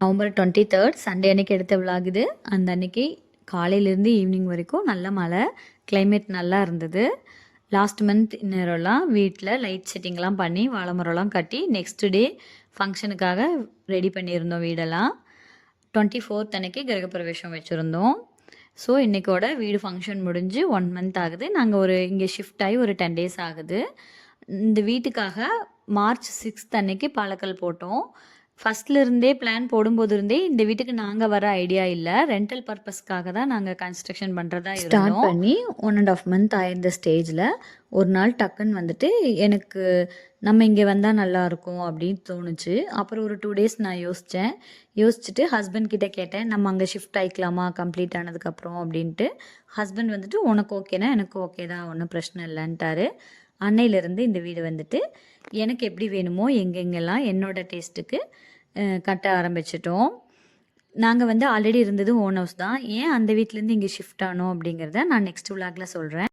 November 23rd Sunday அன்னைக்கு எடுத்த vlog இது. அந்த அன்னைக்கு காலையிலேருந்து ஈவினிங் வரைக்கும் நல்ல மழை, கிளைமேட் நல்லா இருந்தது. லாஸ்ட் மந்த் நேரம்லாம் வீட்டில் லைட் செட்டிங்லாம் பண்ணி வாழை மரம்லாம் கட்டி நெக்ஸ்ட் டே ஃபங்க்ஷனுக்காக ரெடி பண்ணியிருந்தோம் வீடெல்லாம். 24th அன்னைக்கு கிரகப்பிரவேசம் வச்சுருந்தோம். ஸோ இன்றைக்கோட வீடு ஃபங்க்ஷன் முடிஞ்சு 1 மந்த் ஆகுது. நாங்கள் இங்கே ஷிஃப்ட் ஆகி ஒரு 10 days ஆகுது. இந்த வீட்டுக்காக மார்ச் 6th அன்னைக்கு பாலக்கல் போட்டோம். ஃபஸ்ட்லேருந்தே பிளான் போடும்போது இருந்தே இந்த வீட்டுக்கு நாங்கள் வர ஐடியா இல்லை. ரெண்டல் பர்பஸ்க்காக தான் நாங்கள் கன்ஸ்ட்ரக்ஷன் பண்ணுறதா ஸ்டார்ட் பண்ணி 1.5 month ஆயிருந்த ஸ்டேஜில் ஒரு நாள் டக்குன்னு வந்துட்டு எனக்கு நம்ம இங்கே வந்தால் நல்லாயிருக்கும் அப்படின்னு தோணுச்சு. அப்புறம் ஒரு 2 days நான் யோசிச்சுட்டு ஹஸ்பண்ட் கிட்டே கேட்டேன், நம்ம அங்கே ஷிஃப்ட் ஆகிக்கலாமா கம்ப்ளீட் ஆனதுக்கப்புறம் அப்படின்ட்டு. ஹஸ்பண்ட் வந்துட்டு உனக்கு ஓகேனா எனக்கு ஓகே தான், ஒன்றும் பிரச்சனை இல்லைன்ட்டாரு. அன்னையிலேருந்து இந்த வீடு வந்துட்டு எனக்கு எப்படி வேணுமோ எங்கெங்கெல்லாம் என்னோடய டேஸ்ட்டுக்கு கட்ட ஆரம்பிச்சிட்டோம். நாங்கள் ஆல்ரெடி இருந்தது ஓன் ஹவுஸ் தான். ஏன் அந்த வீட்டிலேருந்து இங்கே ஷிஃப்ட் ஆனோம் அப்படிங்கிறத நான் நெக்ஸ்ட் விலாகில் சொல்கிறேன்.